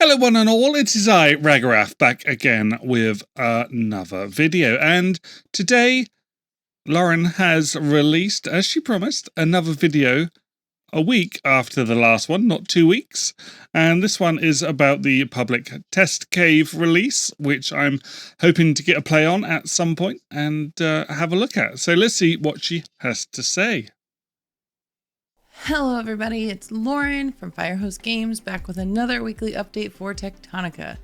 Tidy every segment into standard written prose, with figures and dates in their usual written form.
Hello one and all, it is I, Ragarath, back again with another video, and today Lauren has released, as she promised, another video a week after the last one, not 2 weeks, and this one is about the public test cave release, which I'm hoping to get a play on at some point and have a look at. So let's see what she has to say. Hello everybody, it's Lauren from Firehose Games back with another weekly update for Techtonica.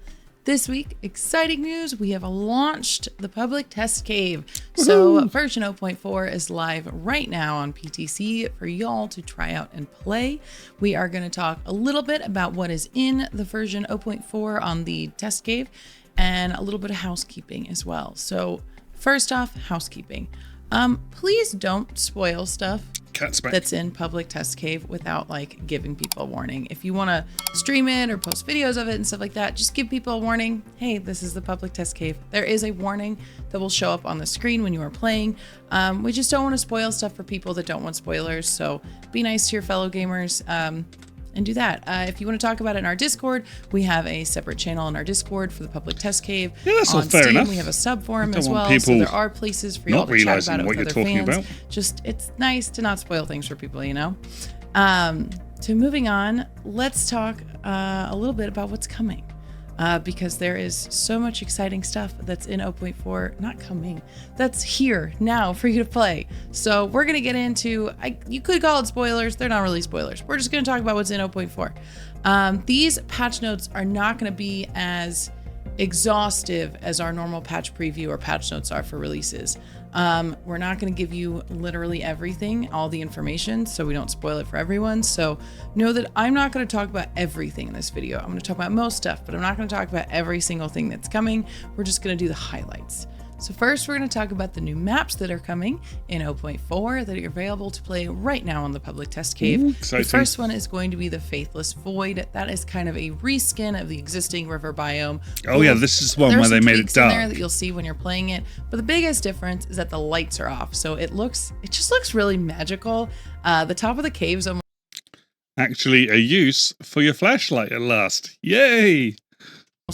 This week, exciting news, we have launched the public test cave. So version 0.4 is live right now on PTC for y'all to try out and play. We are going to talk a little bit about what is in the version 0.4 on the test cave and a little bit of housekeeping as well. So first off, housekeeping. Please don't spoil stuff that's in public test cave without like giving people a warning. If you want to stream it or post videos of it and stuff like that, just give people a warning. Hey, this is the public test cave. There is a warning that will show up on the screen when you are playing. We just don't want to spoil stuff for people that don't want spoilers. So be nice to your fellow gamers. And do that. If you want to talk about it in our Discord, we have a separate channel in our Discord for the public test cave. Yeah, that's all fair Steam, enough. We have a sub forum as well, so there are places for y'all to chat about it with other fans. Just, it's nice to not spoil things for people, you know? So moving on, let's talk a little bit about what's coming. Because there is so much exciting stuff that's in 0.4, not coming, that's here now for you to play. So we're going to get into, you could call it spoilers, they're not really spoilers. We're just going to talk about what's in 0.4. These patch notes are not going to be as exhaustive as our normal patch preview or patch notes are for releases. We're not going to give you literally everything, all the information, so we don't spoil it for everyone. So know that I'm not going to talk about everything in this video. I'm going to talk about most stuff, but I'm not going to talk about every single thing that's coming. We're just going to do the highlights. So first, we're going to talk about the new maps that are coming in 0.4 that are available to play right now on the public test cave. Ooh, the first one is going to be the Faithless Void. That is kind of a reskin of the existing river biome. Oh yeah, this is one where they made it dark. There that you'll see when you're playing it, but the biggest difference is that the lights are off, so it just looks really magical. The top of the cave's almost actually a use for your flashlight at last. Yay!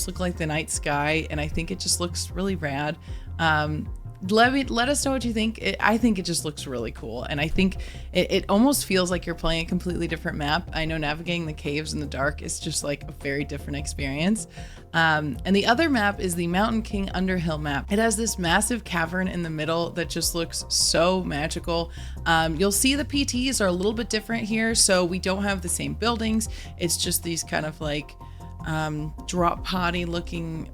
Look like the night sky, and I think it just looks really rad. Let us know what you think. I think it just looks really cool, and I think it almost feels like you're playing a completely different map. I know navigating the caves in the dark is just like a very different experience. And the other map is the Mountain King Underhill map. It has this massive cavern in the middle that just looks so magical. You'll see the PTs are a little bit different here, so we don't have the same buildings. It's just these kind of like drop poddy looking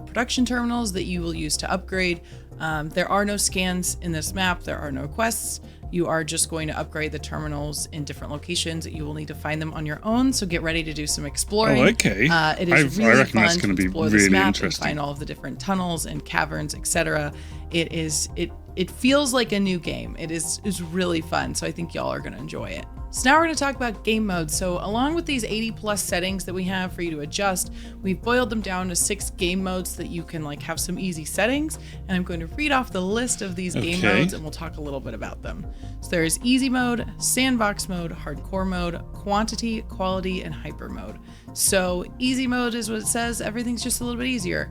production terminals that you will use to upgrade. There are no scans in this map. There are no quests. You are just going to upgrade the terminals in different locations. You will need to find them on your own, so get ready to do some exploring. Oh, okay. It is really fun to explore this map and interesting. find all of the different tunnels and caverns, etc. It feels like a new game. It is really fun, so I think y'all are going to enjoy it. So now we're going to talk about game modes. So along with these 80+ settings that we have for you to adjust, we've boiled them down to 6 game modes that you can like have some easy settings. And I'm going to read off the list of these game modes and we'll talk a little bit about them. So there's easy mode, sandbox mode, hardcore mode, quantity, quality, and hyper mode. So easy mode is what it says. Everything's just a little bit easier.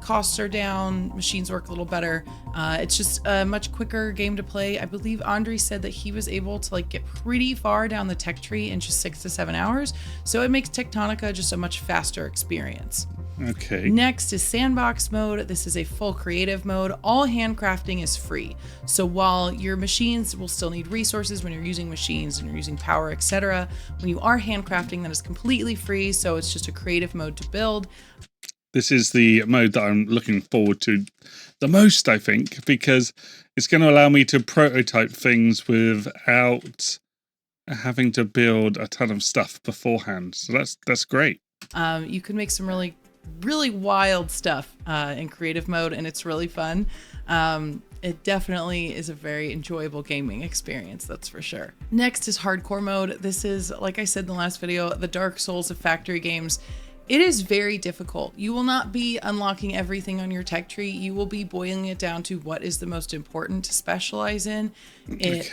Costs are down, machines work a little better. It's just a much quicker game to play. I believe Andre said that he was able to like get pretty far down the tech tree in just 6 to 7 hours. So it makes Techtonica just a much faster experience. Okay. Next is sandbox mode. This is a full creative mode. All handcrafting is free. So while your machines will still need resources when you're using machines and you're using power, etc., when you are handcrafting, that is completely free. So it's just a creative mode to build. This is the mode that I'm looking forward to the most, I think, because it's going to allow me to prototype things without having to build a ton of stuff beforehand. So that's great. You can make some really wild stuff in creative mode, and it's really fun. It definitely is a very enjoyable gaming experience, that's for sure. Next is hardcore mode. This is, like I said in the last video, the Dark Souls of factory games. It is very difficult. You will not be unlocking everything on your tech tree. You will be boiling it down to what is the most important to specialize in. It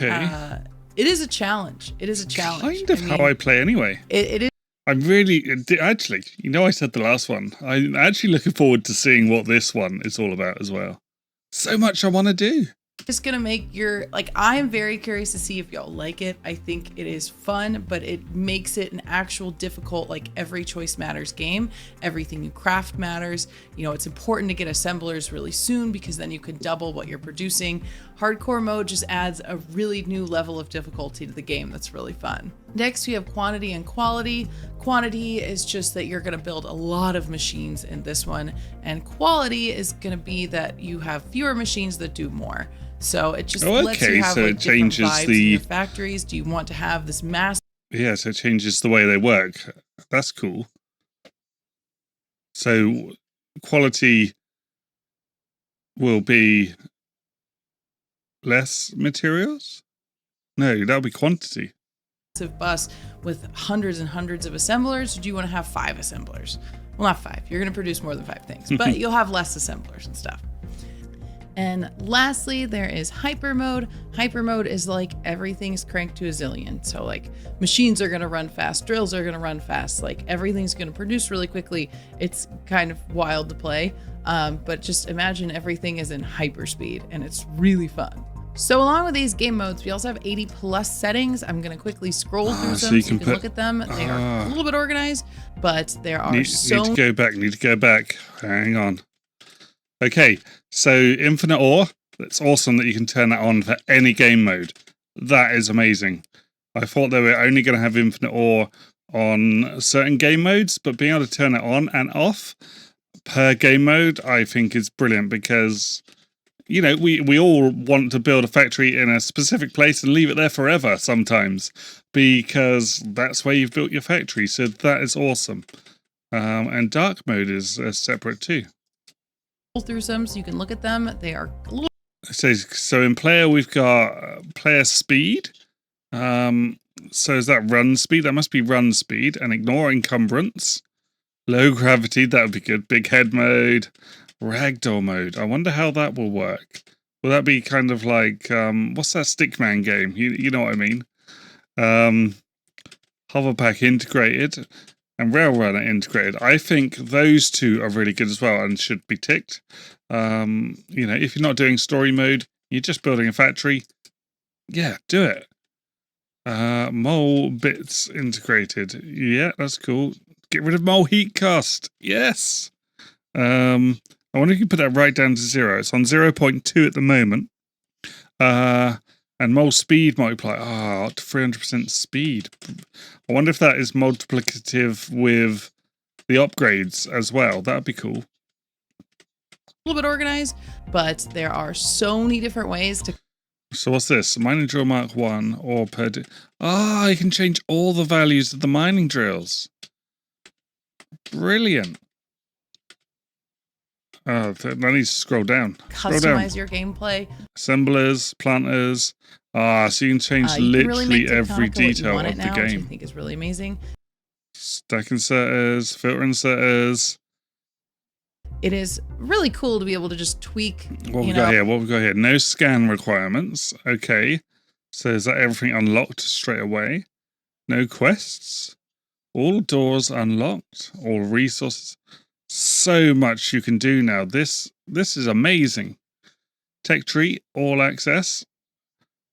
is a challenge. It is a challenge. Kind of how I play anyway. It is I'm really, actually, I said the last one. I'm actually looking forward to seeing what this one is all about as well. So much I want to do. Just gonna make your, I am very curious to see if y'all like it. I think it is fun, but it makes it an actual difficult, every choice matters game. Everything you craft matters. It's important to get assemblers really soon because then you can double what you're producing. Hardcore mode just adds a really new level of difficulty to the game that's really fun. Next, we have quantity and quality. Quantity is just that you're going to build a lot of machines in this one, and quality is going to be that you have fewer machines that do more. So it just lets you have it different vibes in your factories. Do you want to have this mass? Yeah, so it changes the way they work. That's cool. So quality will be less materials? No, that'll be quantity. Bus with hundreds and hundreds of assemblers, or do you want to have 5 assemblers? Well, not 5. You're going to produce more than 5 things, but you'll have less assemblers and stuff. And lastly, there is hyper mode. Hyper mode is everything's cranked to a zillion. So machines are going to run fast, drills are going to run fast, everything's going to produce really quickly. It's kind of wild to play, but just imagine everything is in hyper speed, and it's really fun. So along with these game modes, we also have 80 plus settings. I'm going to quickly scroll through them so you can look at them. They are a little bit organized, but there are Need to go back. Hang on. Okay, so Infinite Ore. It's awesome that you can turn that on for any game mode. That is amazing. I thought they were only going to have Infinite Ore on certain game modes, but being able to turn it on and off per game mode, I think is brilliant because... we all want to build a factory in a specific place and leave it there forever sometimes because that's where you've built your factory. So that is awesome. And dark mode is separate too. Through some so you can look at them. They are a little... So in player, we've got player speed. So is that run speed? That must be run speed. And ignore encumbrance. Low gravity, that would be good. Big head mode. Ragdoll mode. I wonder how that will work. Will that be kind of like what's that Stickman game? You know what I mean? Hoverpack integrated and Railrunner integrated. I think those two are really good as well and should be ticked. If you're not doing story mode, you're just building a factory. Yeah, do it. Mole bits integrated. Yeah, that's cool. Get rid of mole heat cost. Yes. I wonder if you put that right down to 0. It's on 0.2 at the moment. And mole speed multiply. Up to 300% speed. I wonder if that is multiplicative with the upgrades as well. That'd be cool. A little bit organized, but there are so many different ways to... So what's this? Mining drill mark 1 or per... you can change all the values of the mining drills. Brilliant. I need to scroll down. Customize your gameplay. Assemblers, planters. So you can change literally every detail of the game. Which I think is really amazing. Stack inserters, filter inserters. It is really cool to be able to just tweak. What we got here? No scan requirements. Okay. So is that everything unlocked straight away? No quests. All doors unlocked. All resources. So much you can do now. This is amazing. Tech tree, all access.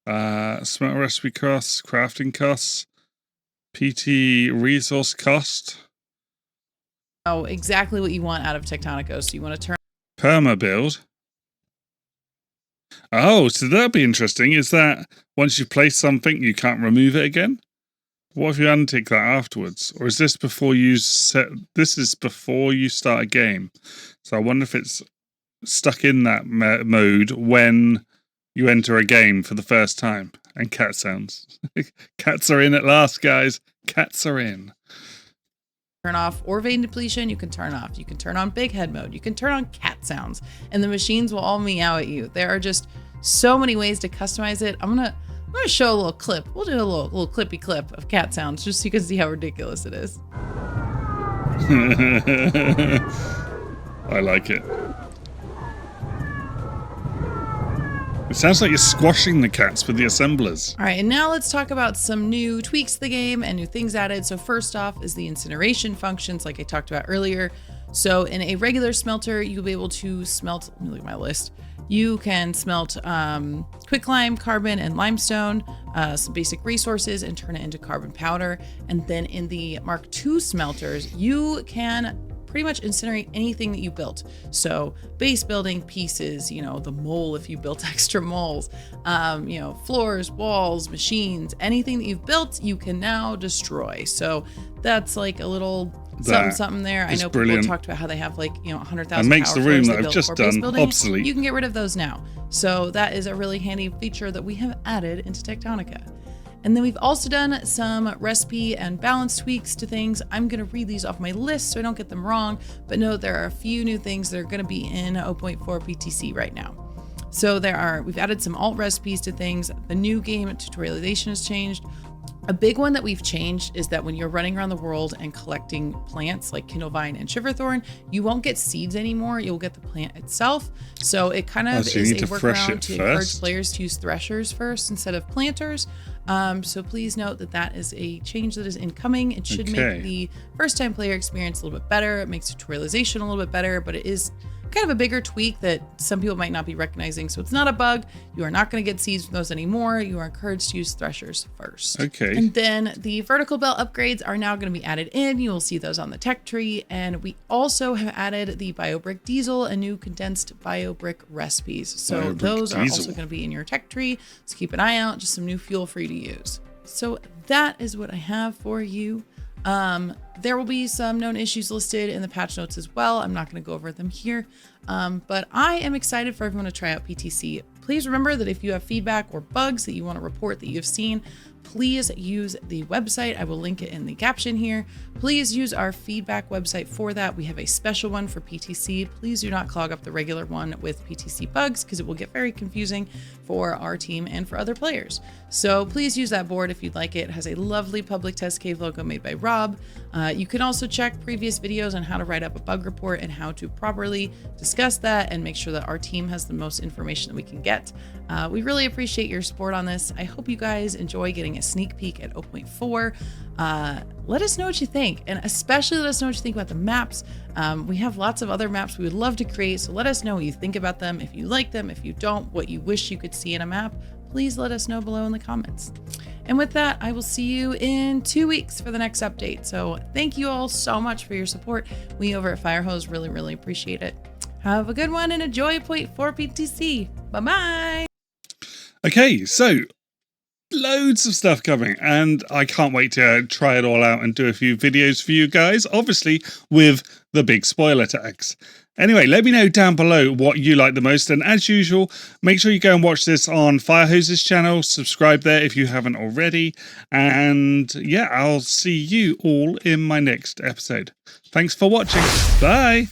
Smelter recipe costs, crafting costs, PT resource cost. Oh, exactly what you want out of Techtonica. So you want to turn perma build. Oh, so that'd be interesting. Is that once you place something, you can't remove it again? What if you untick that afterwards? Or is this before you set... This is before you start a game. So I wonder if it's stuck in that mode when you enter a game for the first time. And cat sounds. Cats are in at last, guys. Cats are in. Turn off or vein depletion, you can turn off. You can turn on big head mode. You can turn on cat sounds. And the machines will all meow at you. There are just so many ways to customize it. I'm gonna show a little clip. We'll do a little clippy clip of cat sounds just so you can see how ridiculous it is. I like it. It sounds like you're squashing the cats with the assemblers. All right, and now let's talk about some new tweaks to the game and new things added. So first off is the incineration functions, like I talked about earlier. So in a regular smelter, you'll be able to smelt, let me look at my list. You can smelt quicklime, carbon, and limestone, some basic resources, and turn it into carbon powder. And then in the Mark II smelters, you can pretty much incinerate anything that you built. So base building pieces, you know, the mole if you built extra moles, you know, floors, walls, machines, anything that you've built, you can now destroy. So that's like a little something there. I know people talked about how they have like, you know, 100,000 and makes the room that I've just done obsolete. You can get rid of those now. So that is a really handy feature that we have added into Techtonica. And then we've also done some recipe and balance tweaks to things. I'm going to read these off my list so I don't get them wrong, but note there are a few new things that are going to be in 0.4 PTC right now. So we've added some alt recipes to things. The new game tutorialization has changed. A big one that we've changed is that when you're running around the world and collecting plants like Kindlevine and Shiverthorn, you won't get seeds anymore. You'll get the plant itself. So it kind of is a workaround to encourage players to use threshers first instead of planters. So please note that is a change that is incoming. It should make the first-time player experience a little bit better. It makes tutorialization a little bit better, but it is kind of a bigger tweak that some people might not be recognizing. So it's not a bug. You are not going to get seeds from those anymore. You are encouraged to use threshers first. Okay. And then the vertical belt upgrades are now going to be added in. You will see those on the tech tree. And we also have added the BioBrick Diesel and new condensed BioBrick recipes. So those are also going to be in your tech tree. So keep an eye out, just some new fuel for you to use. So that is what I have for you. There will be some known issues listed in the patch notes as well. I'm not going to go over them here, but I am excited for everyone to try out PTC. Please remember that if you have feedback or bugs that you want to report that you've seen, please use the website. I will link it in the caption here. Please use our feedback website for that. We have a special one for PTC. Please do not clog up the regular one with PTC bugs because it will get very confusing for our team and for other players. So please use that board if you'd like it. It has a lovely public test cave logo made by Rob. You can also check previous videos on how to write up a bug report and how to properly discuss that and make sure that our team has the most information that we can get. We really appreciate your support on this. I hope you guys enjoy getting a sneak peek at 0.4. Let us know what you think, and especially let us know what you think about the maps. We have lots of other maps we would love to create, so let us know what you think about them, if you like them, if you don't, what you wish you could see in a map. Please let us know below in the comments. And with that, I will see you in 2 weeks for the next update. So thank you all so much for your support. We over at Firehose really, really appreciate it. Have a good one and enjoy 0.4 PTC. Bye-bye. Okay, so loads of stuff coming, and I can't wait to try it all out and do a few videos for you guys, obviously with the big spoiler tags. Anyway, let me know down below what you like the most, and as usual, make sure you go and watch this on Firehose's channel, subscribe there if you haven't already, and yeah, I'll see you all in my next episode. Thanks for watching. Bye!